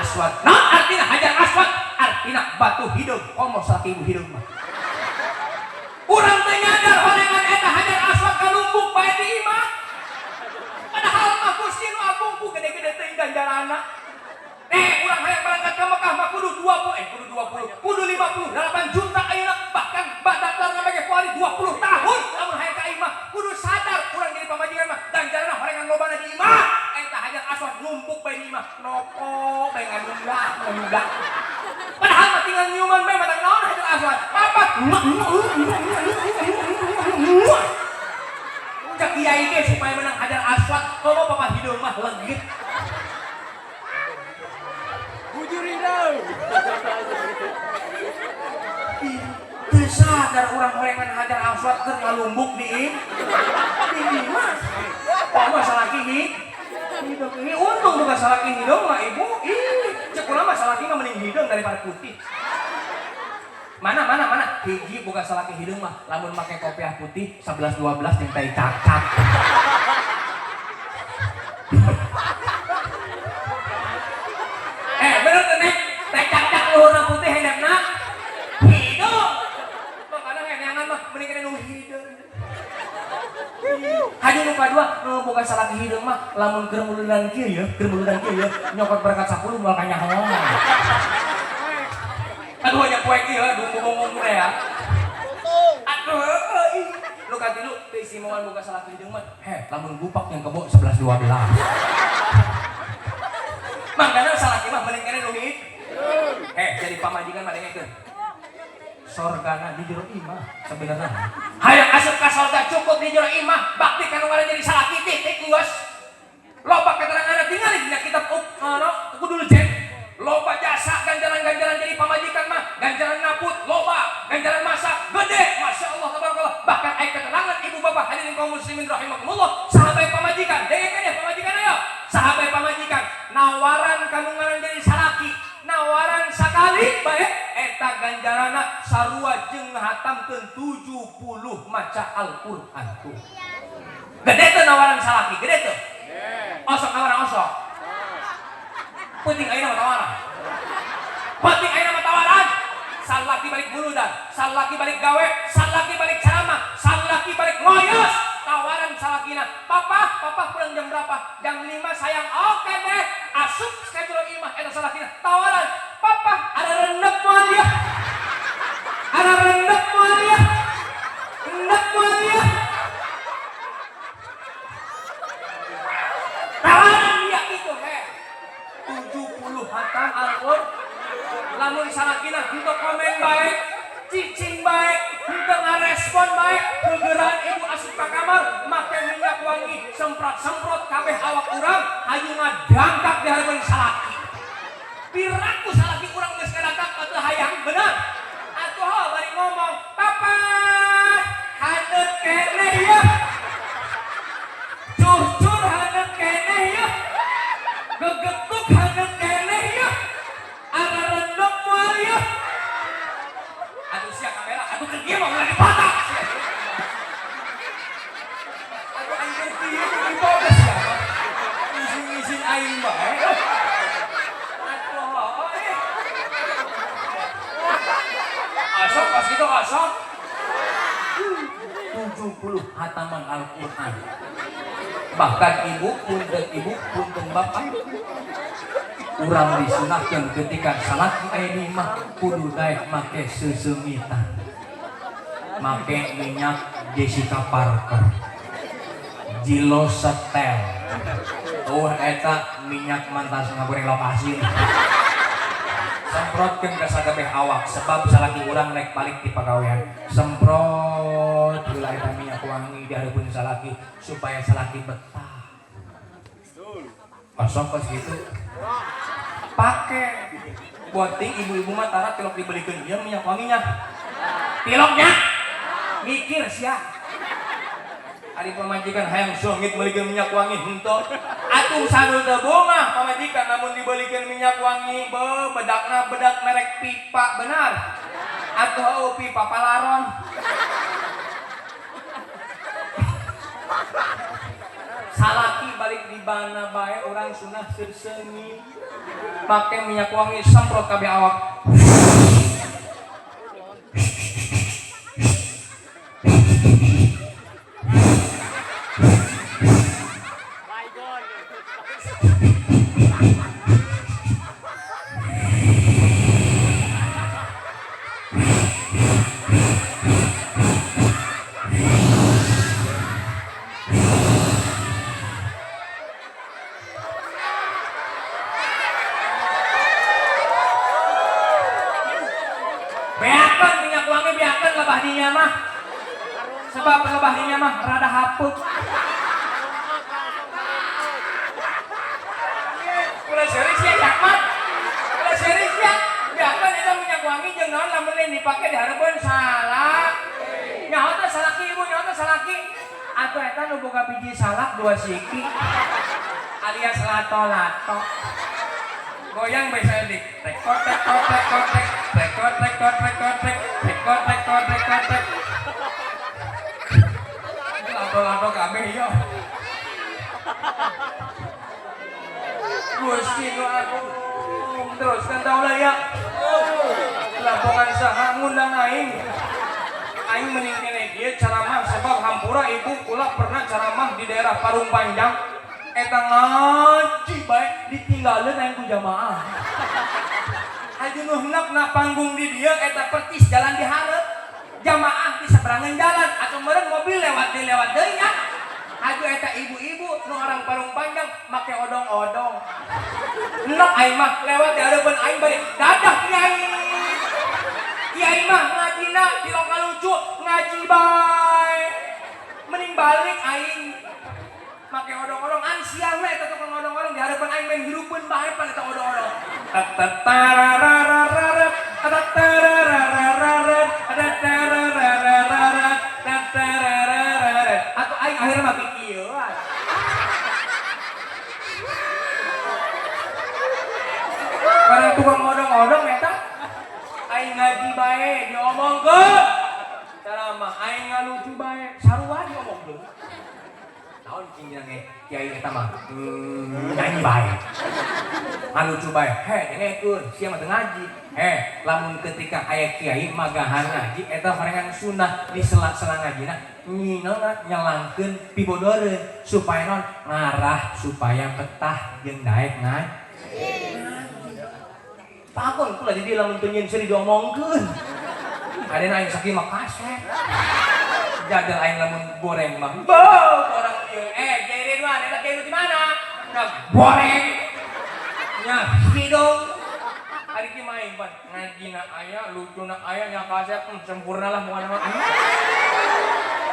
aswad. Nah artina hajar aswad artina batu hidup komo salaki ibu hidup mah. Urang teh nyadar horengan eta hajar aswad kalumpuk bae di imah. Padahal mah Gusti nu agung ku gede-gede teh ganjarana. Urang hayang berangkat ke Mekah mah kudu 58 juta ayeuna bahkan badak larna bage kuali 20 tahun lamun hayang ka imah kudu sadar urang jadi pamajikan mah ganjarana horengan lobana di imah eta hajar aswad numpuk bae di imah nopo bae ngadunda. Padahal mah tinggal nyuman bae matang naon hajar aswad papat cak kiai ge supaya menang hajar aswad komo papa hideung mah legit. Teu sadar urang horengan hajar aswad keur ngalumbuk di imah. Komo salaki hidung. Ini untung bukan salaki hidung mah ibu. Ih, cek urang mah salaki mah mending hidung daripada putih. Mana? Hiji bukan salaki hidung mah lamun make kopiah putih 11 12 jeung tai cakak. Bener tuh nek tai cakak luhurna putih handapna hidung. Makana ngeneangan mah mending kana nu hidung. Hadi nu kadua bukan salaki hidung mah lamun keur muludan kieu ya, nyokot berangkat 10 moal kanyahoan. Aduh nya poek ieu ngomong ya. Aduh lu katilu teu istimewaan boga salaki hidung mah. Lamun bupak yang kebo 11 12. Mangkana salaki mah mending kana nu hidung. Jadi pamajikan mah dengekeun. Sorgana di jero imah sebenarnya. Hayang asup ka sorga cukup di jero imah, bakti kanu ngaran jadi salaki titik geus. Loba keteranganna tingali dina kitab kudu jen. Loba jasa ganjaran-ganjaran jadi pamajikan mah, ganjaran ngaput loba, ganjaran masak gede, masya Allah tabarakallah. Bahkan aya keterangan ibu bapak hadirin kaum muslimin rahimakumullah, sahabat pamajikan, dengekeun ya pamajikan ayo. Sahabat pamajikan, nawaran kanu ngaran jadi salaki, nawaran sakali bae eta ganjarana sarua jeung ngahatamkeun 70 maca Al-Qur'an tuh. Gede teh nawaran salaki, gede teh. Osok nawaran osok. Penting ayeuna mah tawaran. Penting ayeuna mah tawaran. Salaki balik buludan, salaki balik gawe, salaki balik ceramah, salaki balik ngoyos. Tawaran salakina, papa pulang jam berapa? Jam 5 sayang. Oke deh, asup schedule imah eta salakina. Tawaran, papa ada rendep moal ya. Ada rendep moal ya. Rendep moal ya. Tawaran dia itu 70 hatam Al-Qur'an. Lamun salakina henteu komen baik, cicing baik, henteu ngarespon baik, gegeran ibu asup ka kamar, make minyak wangi, semprot-semprot kabeh awak urang, hayu ngadangkak di hareupeun salaki. Piraku salaki urang geus kadangkak atuh hayang bener. Atuh bari ngomong, "Papa, hadeut keneh ya." Curcur hadeut keneh ya. Gegetuk hadeut keneh ya. Ada rendok moal ya. Aduh sia kamera, aduh keur kieu mah mulai dipatak. Aduh anjir kieu dibawa sia. Izin aing bae. Aduh. Asok pas gitu asok. 70 hataman Al-Qur'an. Bahkan ibu punten bapak urang disunahkeun ketika salaki aya di imah kudu daek make sesemitan, make minyak Jessica Parker, Jilo Setel, eta minyak mantas ngagoreng lokasi. Semprotkeun ka sakabeh awak sebab salaki urang rek balik di pagawean. Semprot heula eta minyak wangi di hareupeun salaki supaya salaki betah. Pasok pas gitu. Pake buat ting ibu-ibu mah tarat tilok dibelikeun ieu minyak wanginya. Tiloknya mikir sia. Ari pamajikan hayang songit meulikeun minyak wangi henteu. Atuh sanul teu boga pamajikan namun dibelikeun minyak wangi bedakna bedak merek pipa benar. Atuh pipa palaron. Salaki balik di bana bae orang sunah seuseumi make minyak wangi semprot kabeh awak. Lebahdinya mah sebab lebahdinya mah rada haput. Ulah serius ya Jakmat. Ulah serius ya. Biarkan itu minyak wangi jeung naon lamun dipake di hareupeun salak. Nyaho teh salaki ibu, nyaho teh salaki. Atuh eta nu boga biji salak 2 siki. alias lato-lato. Goyang bisa dik. Rekod rekod rekod rekod rekod rekod rekod rekod rekod. Lato-lato kabeh yo. Gusti nu agung teruskan taula ya. Lamongan saha ngundang aing. Aing mending keneh dieu ceramah sebab hampura ibu kula pernah ceramah di daerah Parung Panjang. Eta ngaji bae ditinggalkeun aing ku jamaah. Aju nu hendak na panggung di dieu eta percis jalan di hareup. Jamaah di saberangan jalan atau meureun mobil lewat deui nya. Aju eta ibu-ibu nu orang Parung Panjang make odong-odong. Hendak aing mah lewat di hareupeun aing bari dadah Kiai. Kiai mah ngajina di lokal lucu ngaji bae. Mending balik aing make odong-odong an siang we eta tukang odong-odong di hareupeun aing main hirupeun bae pan eta odong-odong. Tatarararararat tatarararararat tatarararararat tatarararararat atuh aing akhirna make kieu. Karena tukang odong-odong eta aing ngaji bae diomongkeun. Ceramah aing ngalucu bae sarua diomongkeun. Naon cingirang Kiai eta mah? Nyanyi bae. Ngalucu bae. He, dengekeun, sia mah teu ngaji. He, lamun ketika aya kiai magahan ngaji eta horengan sunah di sela-sela ngajina nyinona nyalangkeun pibodoreun supaya non ngarah supaya betah jeung daek ngaji. Pakon kula di dieu lamun teu nyeun seri diomongkeun. Adena aing sakieu mah kaset. Jadal aing lamun goreng mah. Beuh orang ieu. Kiai Ridwan eta kiai di mana? Nah, goreng. Nya hidung. Ari kieu mah aing pan ngajina aya, lucuna aya, nya kaset sempurna lah moal mah.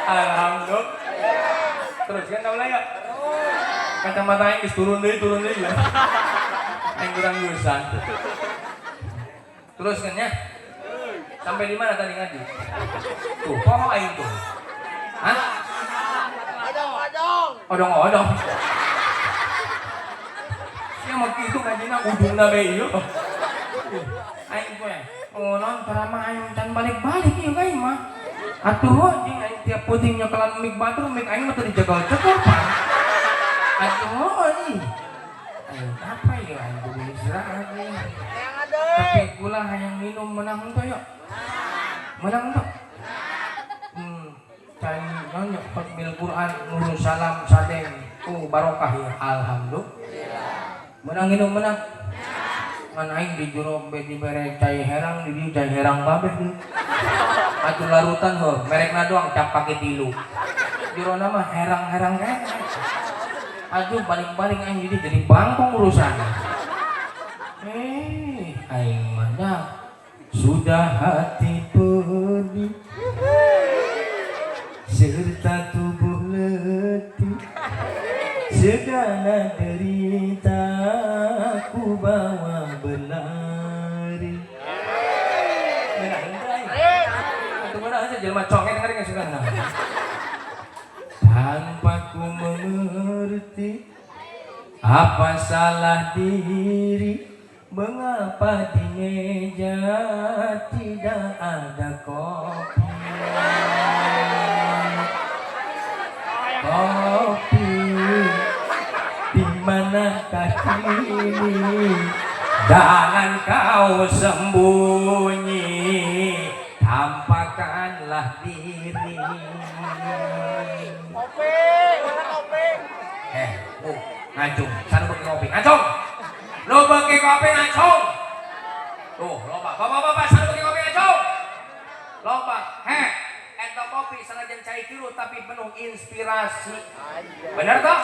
Alhamdulillah. Terus kan tahu lah ya. Kacamata aing geus turun deui ya. Aing kurang jurusan. Terus kan ya. Sampai di mana tadi ngaji? Tuh, kok aing tuh? Hah? Odong-odong. Sia mah kitu ngajina ujungna bae ieu. Aing poe. Oh, non ceramah aing can balik-balik ieu aing mah. Atuh anjing aing tiap puting nyokelan mik batur mik aing mah teu dicekel-cekel pan. Atuh anjing. Aing apa ieu aing kudu istirahat anjing. Tapi kula hayang minum menang teh yuk. Menang teh. Cai nanya Fatmil Quran Nurul Salam Sadeng. Barokah ya alhamdulillah. Menang minum menang. Ngan aing di jero dibere cai herang di dieu cai herang babeh di. Atuh larutan heuh merekna doang cap pake 3. Jerona mah herang-herang kene. Atuh balik-balik aing jadi bangkong urusan. Aing mah sudah hati pedih serta tubuh letih, segala derita ku bawa berlari. Mana aja jelema congeng ngari geus sudah. Tanpa ku mengerti apa salah diri. Mengapa di meja tidak ada kopi? Kopi di manakah kini? Jangan kau sembunyi, tampakkanlah diri. Kopi, mana kopi? Ngacung, sana bagi kopi, ngacung. Lo bagi kopi ngacung. Tuh, loba. Bapak-bapak sana bagi kopi ngacung. Loba. Eta kopi sanajan cai tiru tapi penuh inspirasi. Bener toh?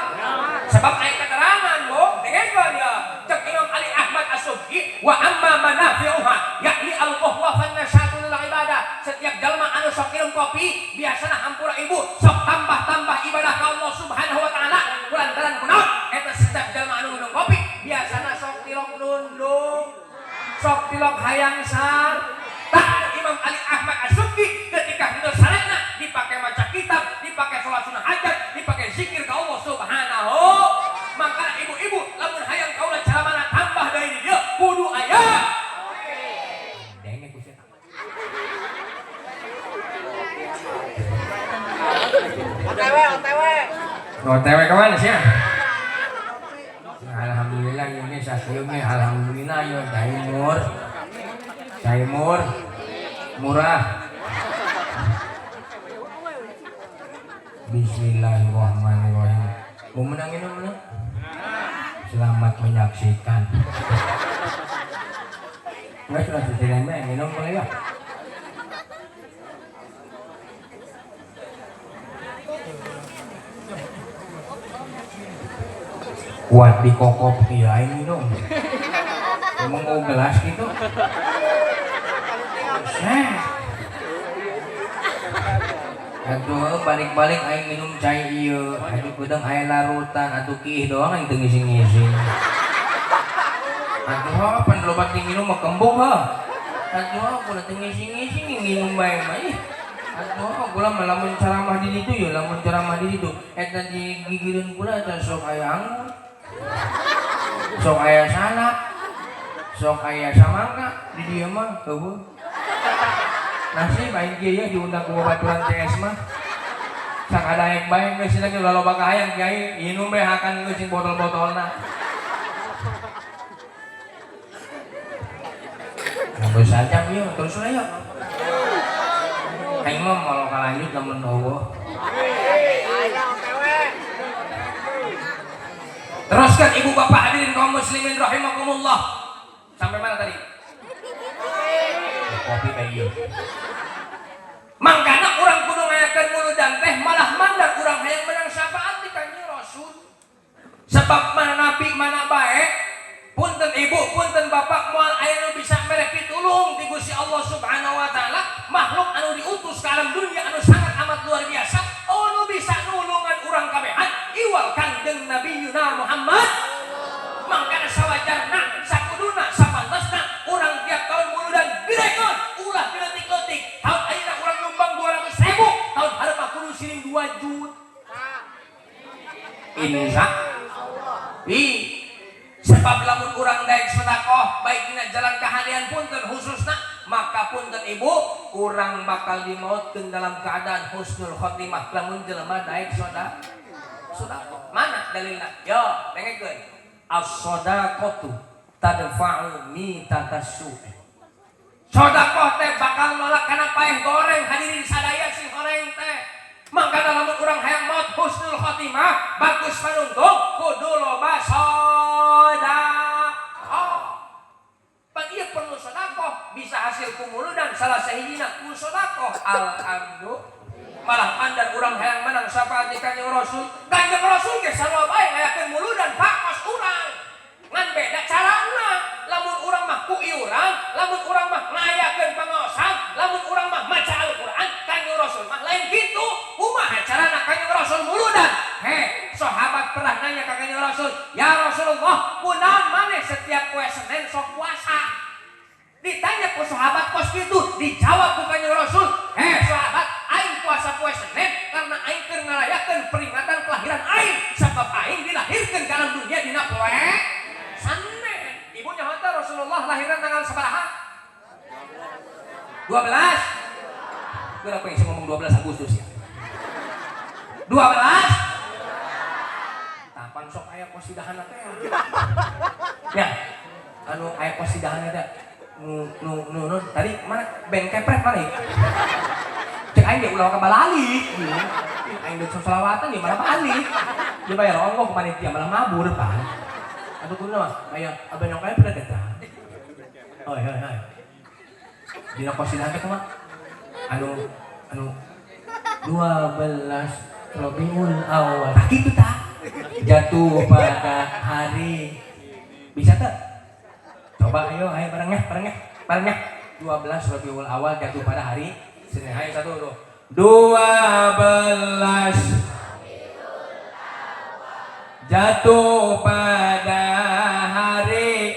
Sebab aing keterangan lo, dengekeun ya. Cek Imam Ali Ahmad As-Subki wa amma manafi'uha yakni al-qahwa fan nasyatu lil ibadah. Setiap jalma anu sok minum kopi biasana hampura ibu sok tambah-tambah ibadah ka Allah Subhanahu wa taala. Kulantaran kunaon? Eta setiap jalma anu minum kopi biasana sok tilok nundung, sok tilok hayang sar. Tak Imam Ali Ahmad As-Subki ketika itu salatna dipakai maca kitab, dipakai sholat sunnah hajat, dipakai zikir ke Allah Subhanahu. Maka ibu-ibu OTW kemana sih ya? Alhamdulillah ini sakiumnya alhamdulillah yo Daimur murah. Bismillahirrahmanirrahim. Mau menangin mana? Selamat menyaksikan. Nggak sudah selesai minum boleh ya? Kuat di kokop iya ini dong. Emang mau gelas gitu? Aduh balik-balik aing minum cai ieu. Aduh gedeng aya larutan atuh kiih doang aing teu ngisi-ngisi. Aduh pan lobat minum mah kembung ha. Aduh kudu teu ngisi-ngisi minum bae mah ih. Aduh kula mah lamun ceramah di ditu ya lamun ceramah di ditu eta digigireun kula eta sok aya anggur. Sok aya salak, sok aya samangka di dieu mah heueuh. Nasib aing kieu ya diundang ku babaturan CS mah. Sak adaek bae geus lagi loba kahayang kiai inum bae hakan geus sing botol-botolna. Nggak saja ieu terus we ya. Aing mah mau kalanjut lamun Allah. Teruskan ibu bapak hadirin kaum muslimin rahimakumullah. Sampai mana tadi? Kopi bayi. Mangkana urang kudu ngayakeun muludan teh malah mandang urang hayang menang syafaat di Kanjeng Rasul. Sebab mana nabi mana bae, punten ibu, punten bapak moal aya nu bisa mere pitulung ti Gusti Allah Subhanahu wa taala, makhluk anu diutus ka alam dunia anu sangat amat luar biasa. Nu bisa nulungan urang kabehan iwal Kanjeng Nabi Yuna Muhammad. Mangkana sawajarna sakuduna sapantasna urang tiap tahun muludan gedekeun ulah dileutik-leutik. Tahun ayeuna urang nyumbang 200.000, tahun hareup kudu siring 2 juta. Insya Allah. Sebab lamun urang daek sedekah baik dina jalan kahadian punten khususna maka punten ibu urang bakal dimautkeun dalam keadaan husnul khotimah lamun jelema daek sedekah. Mana dalilna? Yo, dengekeun. As-shadaqatu tadfa'u mitatassu. Sedekah teh bakal nolak kana paeh goreng hadirin sadaya sing goreng teh. Mangka lamun urang hayang maot husnul khotimah bagus panuntung kudu loba sedekah. Pan ieu perlu sedekah bisa hasil kumuludan salah sahijina ku sedekah. Alhamdulillah. Malah mandar urang hayang menang syafaat di Kanjeng Rasul. Kanjeng Rasul ge sarua bae ngayakeun muludan pakos urang. Ngan beda carana. Lamun urang mah ku iurang, lamun urang mah ngayakeun pangaosan, lamun urang mah maca Al-Qur'an, Kanjeng Rasul mah lain kitu. Kumaha carana Kanjeng Rasul muludan? Sahabat pernah nanya ka Kanjeng Rasul, "Ya Rasulullah, kunaon maneh setiap poe Senin sok puasa?" Ditanya ku sahabat kos kitu, dijawab ku Kanjeng Rasul, sahabat, aing puasa poe Senin karena aing keur ngarayakeun peringatan kelahiran aing, sebab aing dilahirkeun ka alam dunia dina poe Senin. Ibu nyaho teh Rasulullah lahiran tanggal sabaraha? 12. Geura pengen ngomong 12 Agustus ya. 12. Tapan sok aya posidahanna teh. Ya. Anu aya posidahanna teh. Nu tadi mana band kepret mana ya? Cek aing dia ulah ka balalik. Aing deuk selawatan ya malah balik. Dia bayar ongkos ke panitia malah mabur pan. Aduh kudu mah aya abang yang kepret eta. Hoi. Dina posidahan teh kumaha? Anu 12 Rabiul Awal. Tah kitu tah. Jatuh pada hari bisa teh? Coba ayo barengnya 12 Rabiul Awal jatuh pada hari Senin. Ayo 1 tuh 12 jatuh pada hari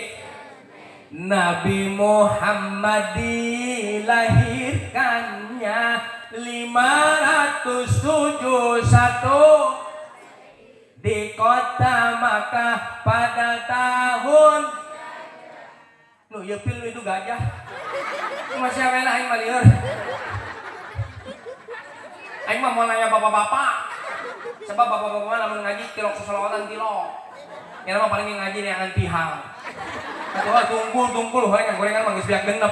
Nabi Muhammad dilahirkannya 571 di kota Makkah pada tahun nu ieu pil itu gajah masih awena aing mah lieur aing mah mau nanya bapak-bapak Sebab bapak-bapak lamun ngaji tilok sesolawatan tilok. Yang nama paling ngaji nih yang tihang. Atau tungkul gorengan manggis biak genep.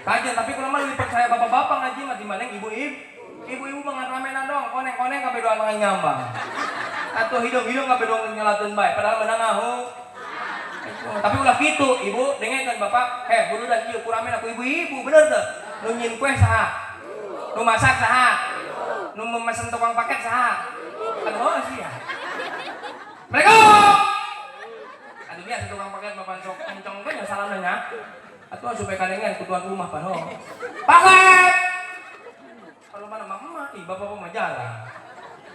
Kajian tapi kalau mah lebih percaya bapak-bapak ngaji mah dibanding ibu-ibu banget ramenan doang, koneng-koneng kabeh doang mangan ngambang. Atau hidung-hidung kabeh doang nyalateun bae padahal menang ngahu. Tapi ulah gitu, ibu dengekeun bapak, bulu dan kieu kuramen aku ibu-ibu bener teu? Nu nyin kue saha? Nu masak saha? Nu memesan tukang paket saha? Aduh sih ya. Assalamualaikum. Aduh biasa tukang paket bapak sok kenceng kan ya salamnya. Atuh supaya kalengan ku tuan rumah pan ho. Paket. Kalau mana mama, bapak mah jarang.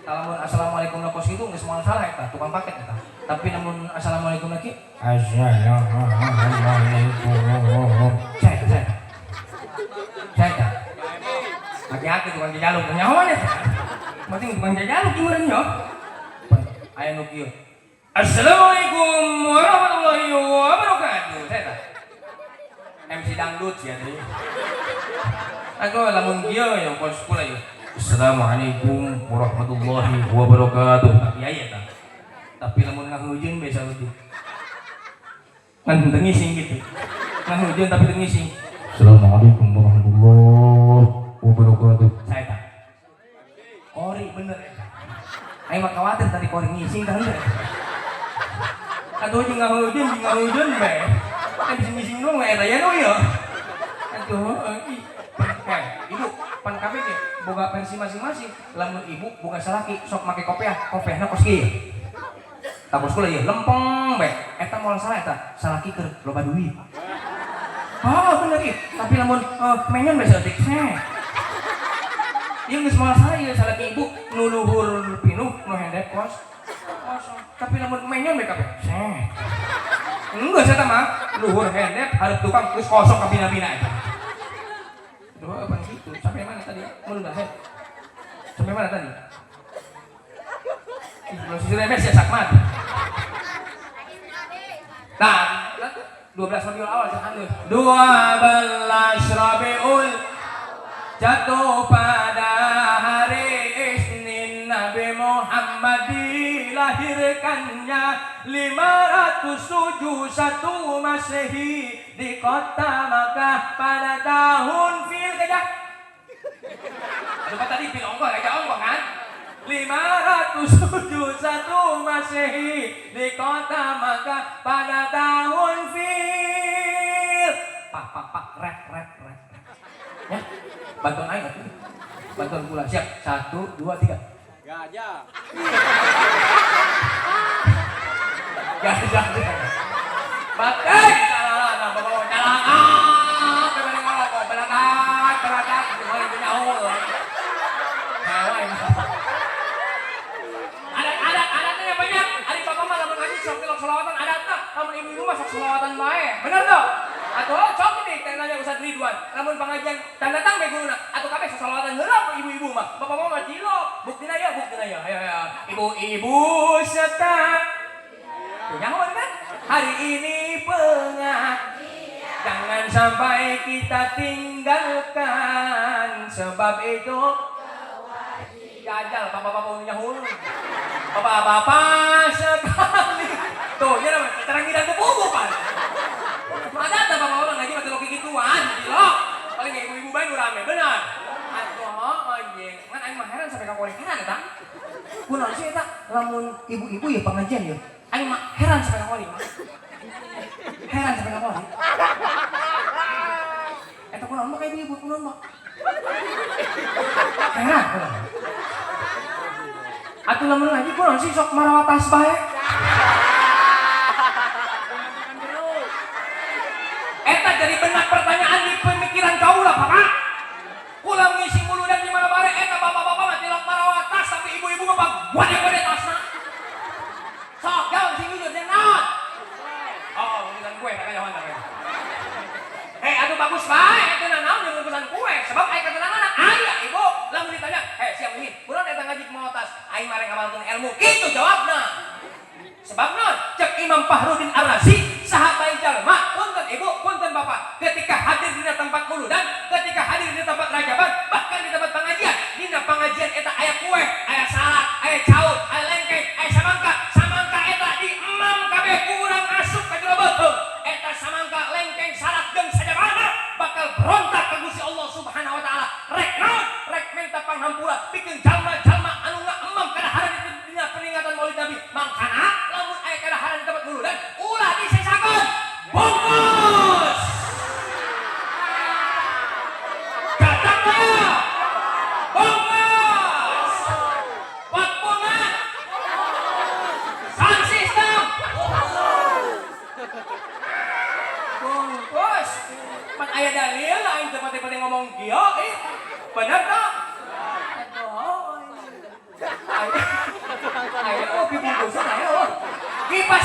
Kalau assalamualaikum na kos itu geus moal salah eta tukang paket eta. Tapi namun assalamualaikum lagi. Assalamualaikum. Saya. Aki-aki tukang jajaluk nyawa nih. Penting tukang jajaluk gimana nya? Aya nu kieu. Assalamualaikum warahmatullahi wabarakatuh. Saya. MC dangdut ya teh. Aku lamun kieu ya kos kula ya. Assalamualaikum warahmatullahi wabarakatuh. Tapi aya tah. Tapi lamun ngahujeun biasa leutik. Kan teu ngising gitu. Ngahujeun tapi teu ngising. Assalamualaikum warahmatullahi wabarakatuh. Saya tah. Kori bener eta. Aing mah khawatir tadi kori ngising tah henteu. Atuh jeung ngahujeun bae. Bising-bising dong eta ya no ya. Aduh, ibu pan kabeh ge boga pensi masing-masing. Lamun ibu boga salaki sok make kopiah, kopiahna kos kieu. Tapos kula ieu lempeng bae. Eta moal salah eta, salaki keur loba duit. Bener ieu. Tapi lamun menyon bae saeutik seh. Ieu geus moal salah ieu salaki ibu nu luhur pinuh nu hendek kos. Kosong. Tapi lamun menyon bae kabeh seh. Enggak saya mah luhur hendek harus tukang terus kosong ke bina-bina itu. Doa apa gitu? Sampai mana tadi? Mun dah sampai mana tadi? Belum sisi remes ya sakmat. Nah, 12 Rabiul Awal jangan lu. 12 Rabiul jatuh pada hari Isnin Nabi Muhammad dilahirkannya 571 Masehi di kota Makkah pada tahun fil gajah. Apa tadi fil ongkoh gajah ongkoh kan? 571 Masehi di kota Makkah pada tahun fil. Pak, rek. Ya, bantuan aing atuh. Bantuan pula siap. 1, 2, 3. Gajah. Gajah. Batai. Salah, bawa jalan. Kembali ngolok, belakat. Mulai punya hole. Hewan. Adatnya banyak. Hari bapak mah lamun ngaji sok tilok selawatan adatna. Lamun ibu-ibu mah sok selawatan bae. Bener tuh? Atuh sok nih nanya Ustaz Ridwan. Lamun pengajian dan datang bae guruna. Atuh kabeh sok selawatan heula ibu-ibu mah. Bapak mah cilok. Buktina ya. Ayo. Ibu-ibu serta nyahoan kan? Hari ini pengajian jangan sampai kita tinggalkan. Sebab itu jajal bapak-bapak nyahul. Bapak-bapak sekali. Tuh, ya namanya terang tidak kebubukan. Ada bapak-bapak ngaji mati lo kikituan, cilok. Paling ibu-ibu bae rame, benar. Atuh anjing, ngan aing mah heran sampai ka korekan eta. Kunaon sih eta? Lamun ibu-ibu ya pengajian ya. Aing mah heran sampai ka korekan. Heran sampai ka korekan. Eta kunaon mah ka ibu-ibu kunaon mah? Heran. Atuh lamun ngaji kunaon sih sok marawat tas bae. Eta jadi benar pertanyaan di pemikiran kaula, Pak. Ulang ngisi mulu dan di mana bare eta bapak-bapak mah tilok marawat tas tapi ibu-ibu mah gede-gede tasna. Sok jalan sing jujur jeung naon? Urusan kue tak kayak mana. Aduh bagus bae eta naon jeung urusan kue sebab aya ketenangan aya ibu. Lamun ditanya, siap ini, urang eta ngaji marawat tas, aing mare ngamalkeun ilmu. Kitu jawabna. Sebab naon? Cek Imam Fahrudin Ar-Razi sahabat jalma, punten ibu, punten bapak, ketika hadir di tempat mulu dan ketika hadir di tempat rajaban, bahkan di tempat pengajian, di pengajian eta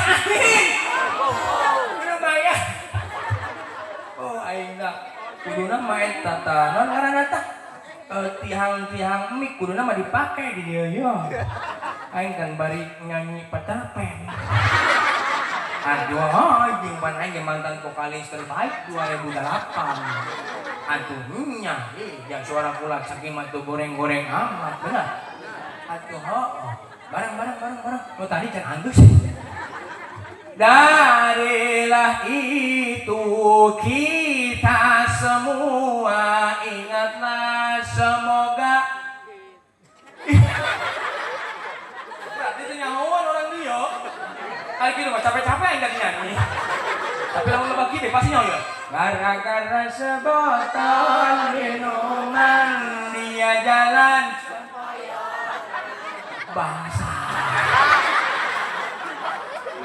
angin. Kudu maya. Oh aing da kuduna mah eta tah naon ngaranna tah? Tiang-tiang mik kuduna mah dipake di dieu nya. Aing kan bari nyanyi petapen. Aduh, jeung pan aing mantan vokalis terbaik 2008. Aduh nya, yang suara pula saking mah tuh goreng-goreng amat benar. Aduh, barang. Oh tadi can andus. Darilah itu kita semua ingatlah semoga. Berarti itu nyahoan orang dia. Kali gitu mah capek-capek enggak nyanyi. Tapi lamun lebah kieu pasti nyaho ya. Gara-gara sebotol minuman dia jalan bangsa.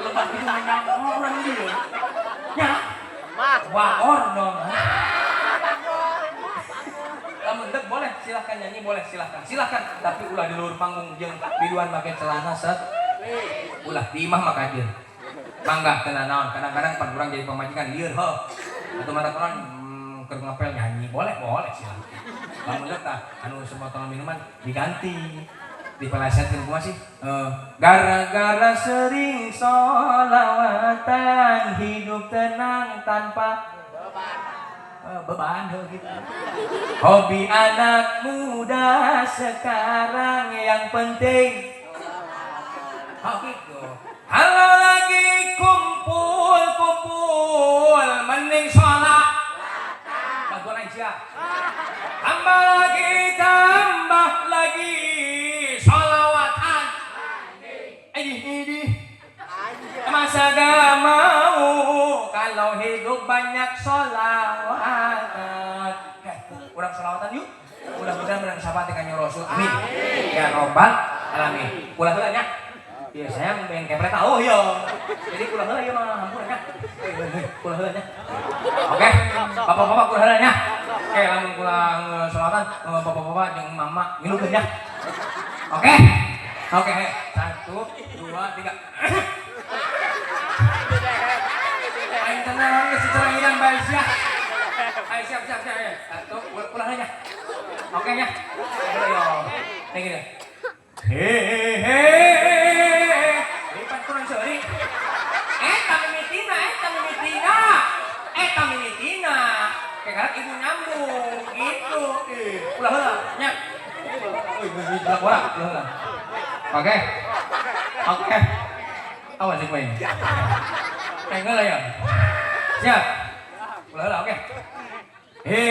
Lebah kieu mah nyaho orang dia. Nya. Waor dong. Lamun dek boleh silahkan nyanyi boleh silahkan tapi ulah di luar panggung jeung biduan make celana set ulah di imah maka dia mangga kena naon kadang-kadang pan urang jadi pemajikan lieur heuh atuh mata konon keur ngapel nyanyi boleh silahkan lamun dek tah anu sebotol minuman diganti dipelesetkeun kumaha sih gara-gara sering sholawatan hidup tenang tanpa beban gitu. Hobi anak muda sekarang yang penting. Oh gitu. Kalau lagi kumpul mending sholat. Bantuan aja. Tambah lagi sholawatan. Ini. Masa gak mau kalau hidup banyak sholawatan. Kurang sholawatan yuk. Mudah-mudahan menang sahabat ikan Rasul. Amin. Ya robbal alamin. Ulah heula nya. Ya saya pengen kepret tahu ya. Jadi ulah heula ya mah hampura nya. Ulah heula nya. Oke. Bapak-bapak ulah heula nya. Oke, lamun pulang sholawatan bapak-bapak jeung mama ngilukeun nya. Oke. Oke, 1 2 3. Aing tenang geus secara hilang bae sia. Ayo siap. Satu, pulang aja. Oke nya. Ayo. Nih gini. He. Lipat kurang seuri. Eta mimitina. Kayak ibu nyambung gitu. Ulah heula nya. Euy, geus ulah heula. Oke. Awas sih main. Kayak lah ya. Siap. Ulah oke. He.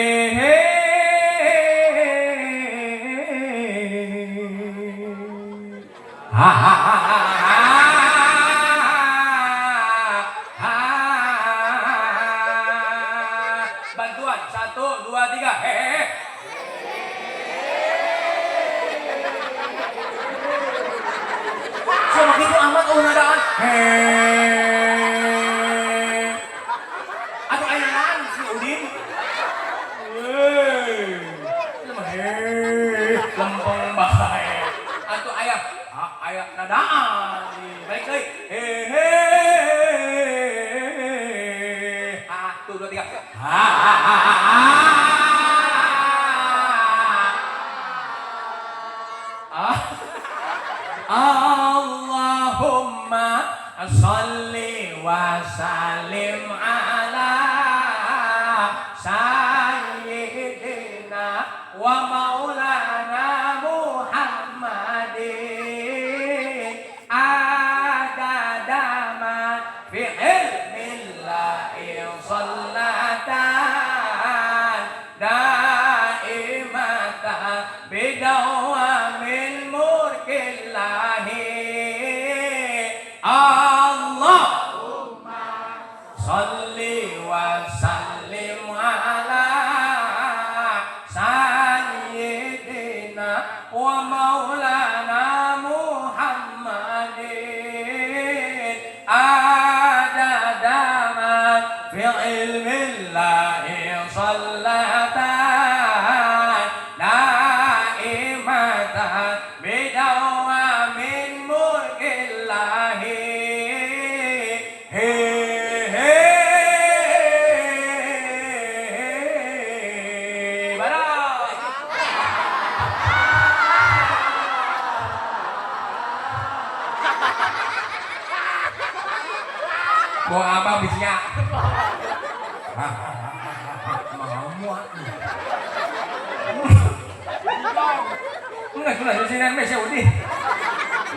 Bantuan 1 2 3. He. Sama gitu amat ngadaan. He. Lempeng bae. Atuh aya nadaan. Baik deui. He. 1 2 3. Allahumma sholli wa sallim ala sayyidina wa maulana Muhammadin adadama fi ilmillahi sholatan daimatan bidawamin mulkillahi Allahumma sholli wa sallim ala sayyidina wa maulana Muhammadin adadama fi ilmillahi sholatan daimatan bidawamin mulkillahi Buang apa bisnya? Mengamuk. Enggak sudah di sini Mesya Udi.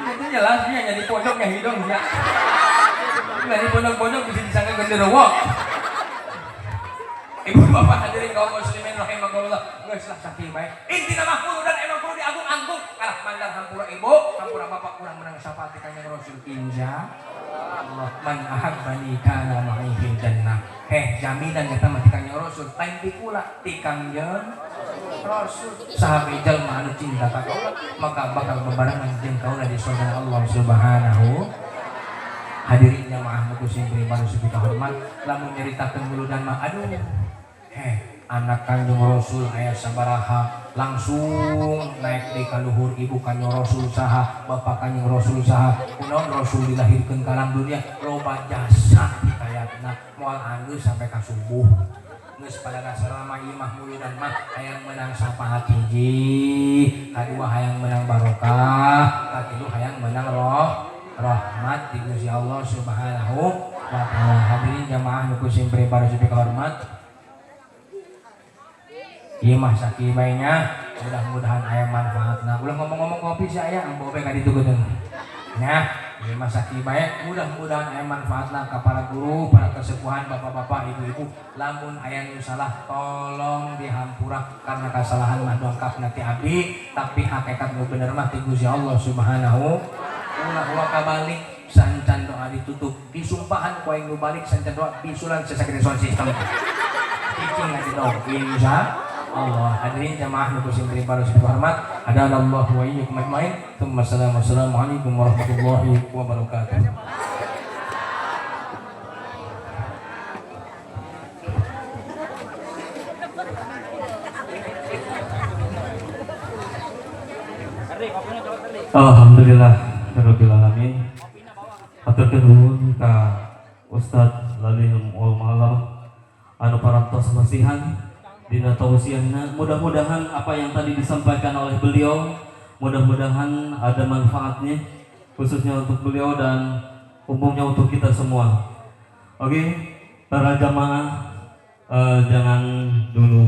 Itu jelas dia jadi pojoknya hidung ya. Dari pojok-pojok bisa disangka genderuwo. Ibu bapak hadirin kaum muslimin rahimakumullah. Geus lah saking bae. Intina mah kudu dan emang kudu diagung-agung. Kalah mandar hampura ibu, hampura bapak kurang menang syafaat di kanjeng Rasul insya Allah. Man ahabbani kana ma'i fil jannah. Jaminan eta mah ti kanjeng Rasul, lain ti kula ti kanjeng Rasul. Sahabat jalma anu cinta ka kaula, maka bakal bebarengan jeung kaula di surga Allah Subhanahu. Hadirin jamaah nuku sing pribadi supika hormat, lamun nyaritakeun muludan mah aduh. Anak kanjeng Rasul aya sabaraha langsung naik di kaluhur ibu kanjeng Rasul saha, bapak kanjeng Rasul saha. Kunaon Rasul dilahirkeun ka alam dunia loba jasa hikayatna moal anggeus sampai ka subuh. Geus pada dasarna mah ieu mah muludan mah hayang menang syafaat hiji, kadua hayang menang barokah, katilu hayang menang rahmat di Gusti Allah Subhanahu wa taala. Hadirin jamaah nuku sing pribadi supika hormat. Ieu mah sakibainya mudah-mudahan aya manfaatna. Ulah ngomong-ngomong kopi saya ambo bae ka ditu geudeung. Nya, ieu mah sakibae mudah-mudahan aya manfaatna ka para guru, para kesepuhan, bapak-bapak, ibu-ibu. Lamun aya nu salah tolong dihampura karena kesalahan mah dongkapna ti abdi, tapi hakikat nu bener mah ti Gusti Allah Subhanahu. Ulah kabalik sancan doa ditutup disumpahan ku aing nu balik sancan doa bisulan sasakitu sound system. Cicing ati dong insya Allah. Hadirin jamaah nuku sing pribadi hormat, hadanallahu wa iyyakum ajmain. Assalamualaikum warahmatullahi wabarakatuh. Alhamdulillah rabbil alamin. Hatur nuhun ka Ustaz Lalim wal Malam anu parantos masihan dina tausiahna. Mudah-mudahan apa yang tadi disampaikan oleh beliau mudah-mudahan ada manfaatnya khususnya untuk beliau dan umumnya untuk kita semua. Oke, para jamaah jangan dulu